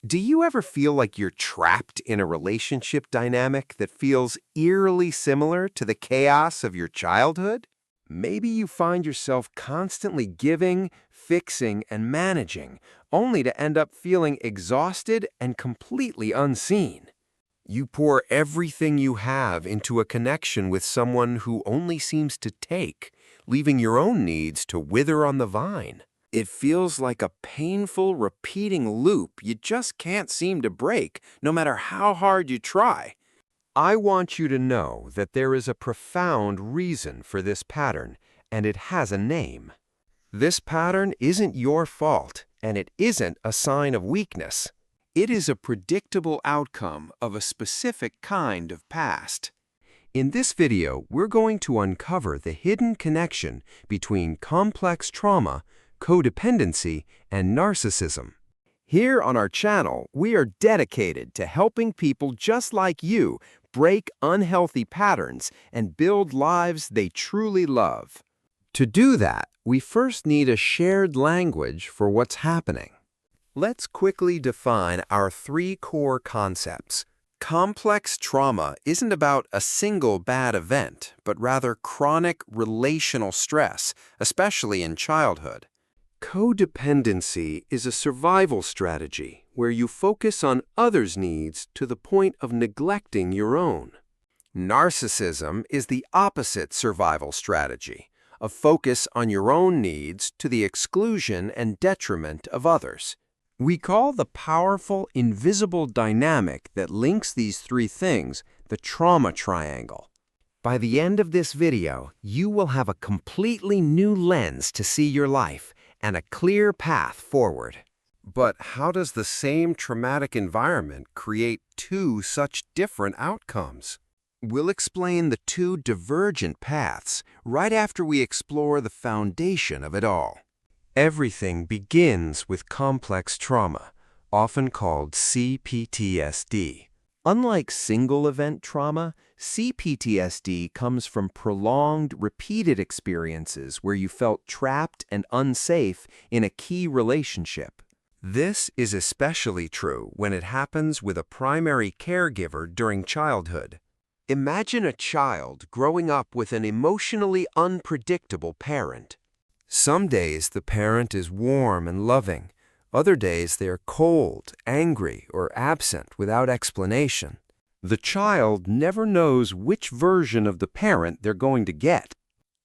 Do you ever feel like you're trapped in a relationship dynamic that feels eerily similar to the chaos of your childhood? Maybe you find yourself constantly giving, fixing, and managing, only to end up feeling exhausted and completely unseen. You pour everything you have into a connection with someone who only seems to take, leaving your own needs to wither on the vine. It feels like a painful, repeating loop you just can't seem to break, no matter how hard you try. I want you to know that there is a profound reason for this pattern, and it has a name. This pattern isn't your fault, and it isn't a sign of weakness. It is a predictable outcome of a specific kind of past. In this video, we're going to uncover the hidden connection between complex trauma, codependency, and narcissism. Here on our channel, we are dedicated to helping people just like you break unhealthy patterns and build lives they truly love. To do that, we first need a shared language for what's happening. Let's quickly define our three core concepts. Complex trauma isn't about a single bad event, but rather chronic relational stress, especially in childhood. Codependency is a survival strategy where you focus on others' needs to the point of neglecting your own. Narcissism is the opposite survival strategy, a focus on your own needs to the exclusion and detriment of others. We call the powerful, invisible dynamic that links these three things the trauma triangle. By the end of this video, you will have a completely new lens to see your life and a clear path forward. But how does the same traumatic environment create two such different outcomes? We'll explain the two divergent paths right after we explore the foundation of it all. Everything begins with complex trauma, often called C-PTSD. Unlike single-event trauma, C-PTSD comes from prolonged, repeated experiences where you felt trapped and unsafe in a key relationship. This is especially true when it happens with a primary caregiver during childhood. Imagine a child growing up with an emotionally unpredictable parent. Some days the parent is warm and loving. Other days they are cold, angry, or absent without explanation. The child never knows which version of the parent they're going to get.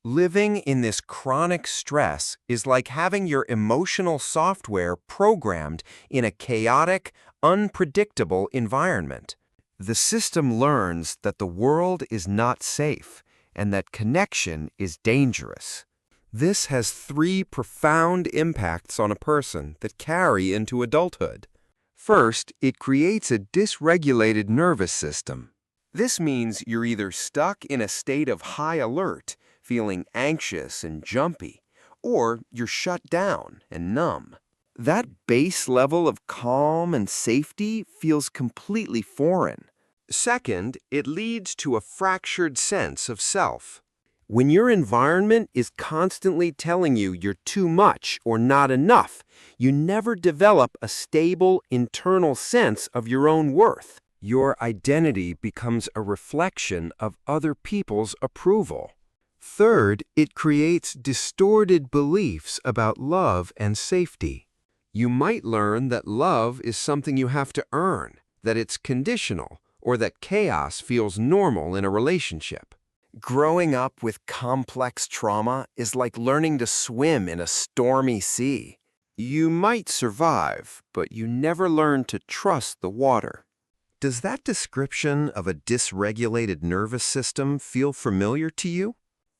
Living in this chronic stress is like having your emotional software programmed in a chaotic, unpredictable environment. The system learns that the world is not safe and that connection is dangerous. This has three profound impacts on a person that carry into adulthood. First, it creates a dysregulated nervous system. This means you're either stuck in a state of high alert, feeling anxious and jumpy, or you're shut down and numb. That base level of calm and safety feels completely foreign. Second, it leads to a fractured sense of self. When your environment is constantly telling you you're too much or not enough, you never develop a stable internal sense of your own worth. Your identity becomes a reflection of other people's approval. Third, it creates distorted beliefs about love and safety. You might learn that love is something you have to earn, that it's conditional, or that chaos feels normal in a relationship. Growing up with complex trauma is like learning to swim in a stormy sea. You might survive, but you never learn to trust the water. Does that description of a dysregulated nervous system feel familiar to you?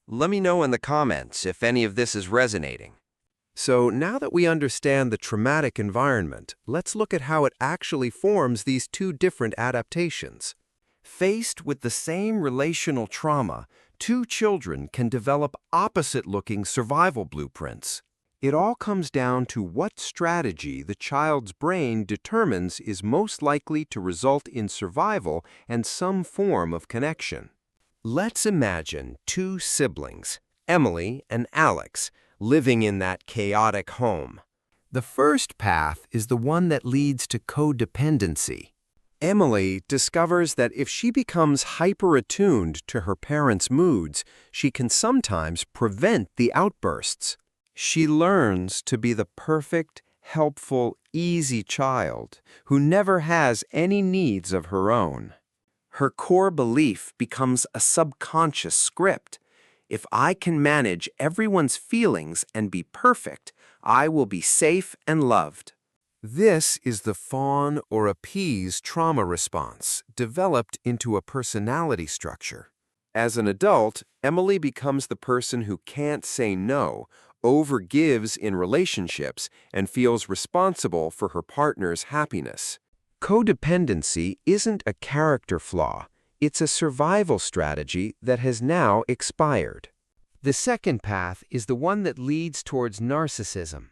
Let me know in the comments if any of this is resonating. So now that we understand the traumatic environment, let's look at how it actually forms these two different adaptations. Faced with the same relational trauma, two children can develop opposite-looking survival blueprints. It all comes down to what strategy the child's brain determines is most likely to result in survival and some form of connection. Let's imagine two siblings, Emily and Alex, living in that chaotic home. The first path is the one that leads to codependency. Emily discovers that if she becomes hyper-attuned to her parents' moods, she can sometimes prevent the outbursts. She learns to be the perfect, helpful, easy child who never has any needs of her own. Her core belief becomes a subconscious script. If I can manage everyone's feelings and be perfect, I will be safe and loved. This is the fawn or appease trauma response developed into a personality structure. As an adult, Emily becomes the person who can't say no, overgives in relationships, and feels responsible for her partner's happiness. Codependency isn't a character flaw, it's a survival strategy that has now expired. The second path is the one that leads towards narcissism.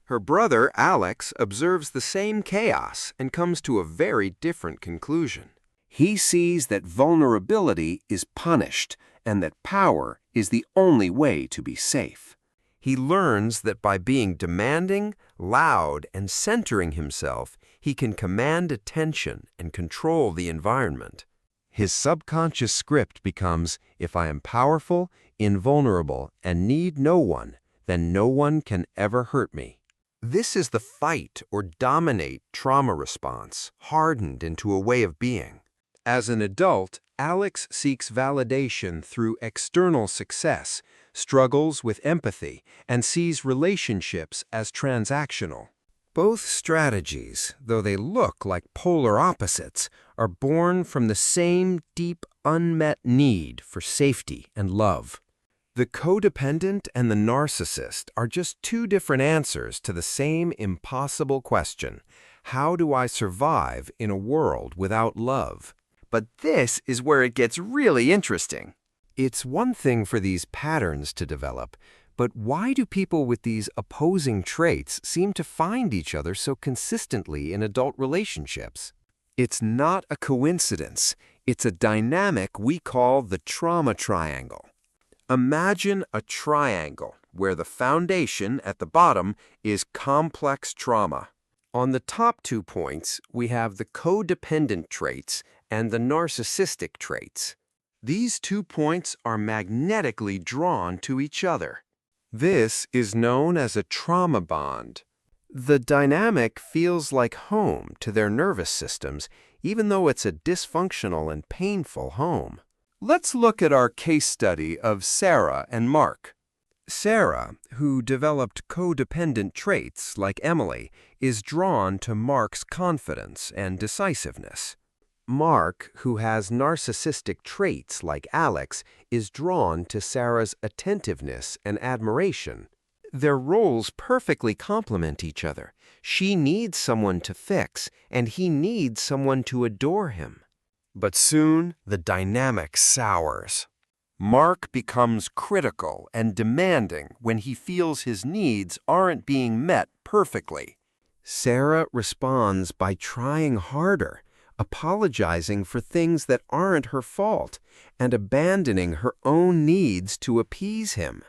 Her brother, Alex, observes the same chaos and comes to a very different conclusion. He sees that vulnerability is punished and that power is the only way to be safe. He learns that by being demanding, loud, and centering himself, he can command attention and control the environment. His subconscious script becomes, if I am powerful, invulnerable, and need no one, then no one can ever hurt me. This is the fight or dominate trauma response, hardened into a way of being. As an adult, Alex seeks validation through external success, struggles with empathy, and sees relationships as transactional. Both strategies, though they look like polar opposites, are born from the same deep, unmet need for safety and love. The codependent and the narcissist are just two different answers to the same impossible question: how do I survive in a world without love? But this is where it gets really interesting. It's one thing for these patterns to develop, but why do people with these opposing traits seem to find each other so consistently in adult relationships? It's not a coincidence. It's a dynamic we call the trauma triangle. Imagine a triangle where the foundation at the bottom is complex trauma. On the top 2 points, we have the codependent traits and the narcissistic traits. These 2 points are magnetically drawn to each other. This is known as a trauma bond. The dynamic feels like home to their nervous systems, even though it's a dysfunctional and painful home. Let's look at our case study of Sarah and Mark. Sarah, who developed codependent traits like Emily, is drawn to Mark's confidence and decisiveness. Mark, who has narcissistic traits like Alex, is drawn to Sarah's attentiveness and admiration. Their roles perfectly complement each other. She needs someone to fix, and he needs someone to adore him. But soon, the dynamic sours. Mark becomes critical and demanding when he feels his needs aren't being met perfectly. Sarah responds by trying harder, apologizing for things that aren't her fault, and abandoning her own needs to appease him.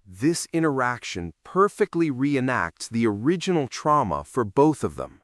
This interaction perfectly reenacts the original trauma for both of them.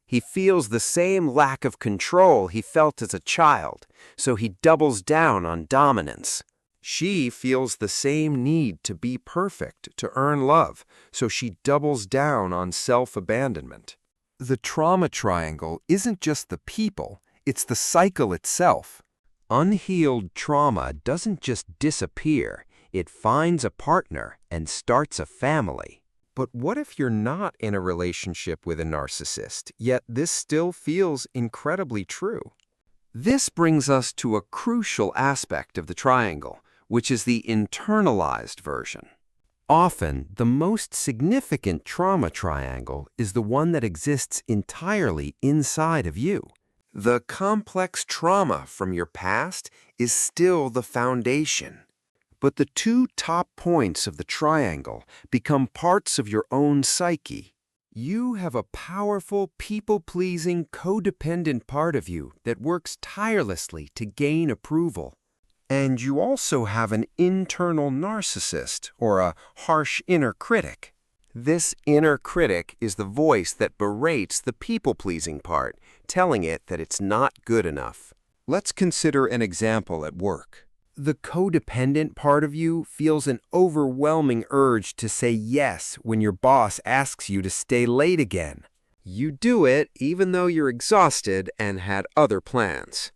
He feels the same lack of control he felt as a child, so he doubles down on dominance. She feels the same need to be perfect to earn love, so she doubles down on self-abandonment. The trauma triangle isn't just the people, it's the cycle itself. Unhealed trauma doesn't just disappear, it finds a partner and starts a family. But what if you're not in a relationship with a narcissist, yet this still feels incredibly true? This brings us to a crucial aspect of the triangle, which is the internalized version. Often, the most significant trauma triangle is the one that exists entirely inside of you. The complex trauma from your past is still the foundation. But the 2 top points of the triangle become parts of your own psyche. You have a powerful, people-pleasing, codependent part of you that works tirelessly to gain approval. And you also have an internal narcissist, or a harsh inner critic. This inner critic is the voice that berates the people-pleasing part, telling it that it's not good enough. Let's consider an example at work. The codependent part of you feels an overwhelming urge to say yes when your boss asks you to stay late again. You do it even though you're exhausted and had other plans.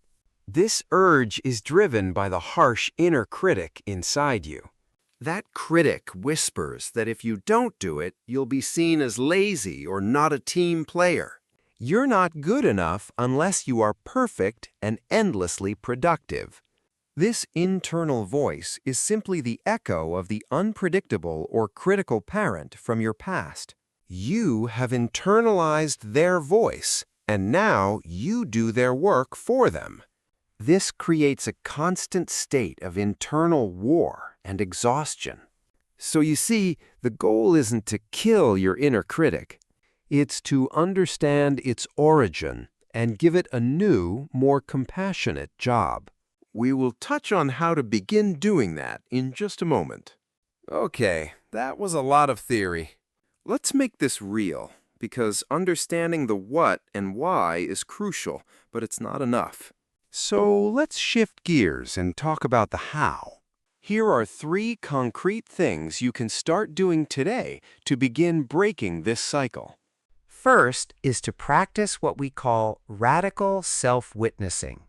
This urge is driven by the harsh inner critic inside you. That critic whispers that if you don't do it, you'll be seen as lazy or not a team player. You're not good enough unless you are perfect and endlessly productive. This internal voice is simply the echo of the unpredictable or critical parent from your past. You have internalized their voice, and now you do their work for them. This creates a constant state of internal war and exhaustion. So you see, the goal isn't to kill your inner critic. It's to understand its origin and give it a new, more compassionate job. We will touch on how to begin doing that in just a moment. Okay, that was a lot of theory. Let's make this real, because understanding the what and why is crucial, but it's not enough. So let's shift gears and talk about the how. Here are 3 concrete things you can start doing today to begin breaking this cycle. First is to practice what we call radical self-witnessing.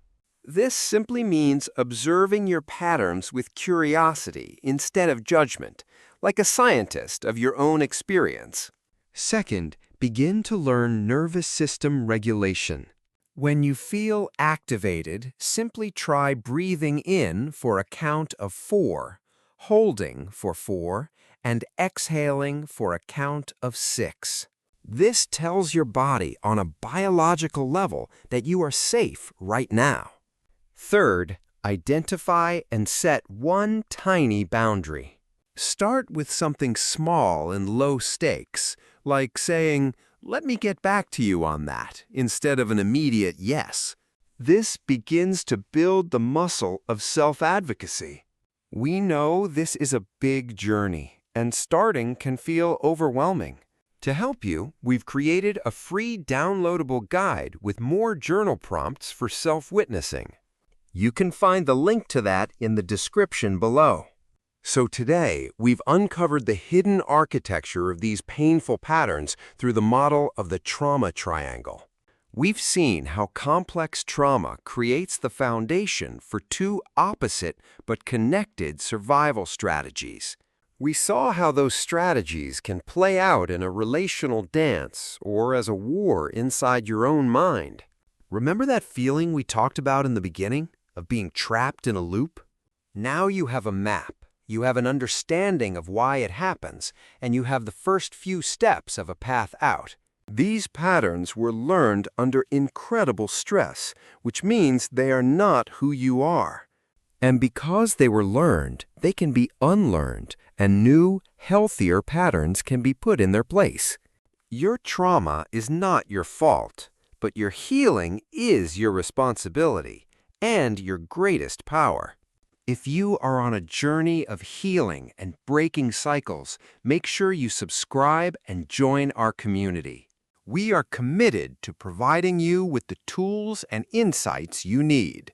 This simply means observing your patterns with curiosity instead of judgment, like a scientist of your own experience. Second, begin to learn nervous system regulation. When you feel activated, simply try breathing in for a count of 4, holding for 4, and exhaling for a count of 6. This tells your body on a biological level that you are safe right now. Third, identify and set one tiny boundary. Start with something small and low stakes, like saying, "Let me get back to you on that," instead of an immediate yes. This begins to build the muscle of self-advocacy. We know this is a big journey, and starting can feel overwhelming. To help you, we've created a free downloadable guide with more journal prompts for self-witnessing. You can find the link to that in the description below. So today, we've uncovered the hidden architecture of these painful patterns through the model of the trauma triangle. We've seen how complex trauma creates the foundation for 2 opposite but connected survival strategies. We saw how those strategies can play out in a relational dance or as a war inside your own mind. Remember that feeling we talked about in the beginning, of being trapped in a loop? Now you have a map. You have an understanding of why it happens, and you have the first few steps of a path out. These patterns were learned under incredible stress, which means they are not who you are. And because they were learned, they can be unlearned, and new, healthier patterns can be put in their place. Your trauma is not your fault, but your healing is your responsibility and your greatest power. If you are on a journey of healing and breaking cycles, make sure you subscribe and join our community. We are committed to providing you with the tools and insights you need.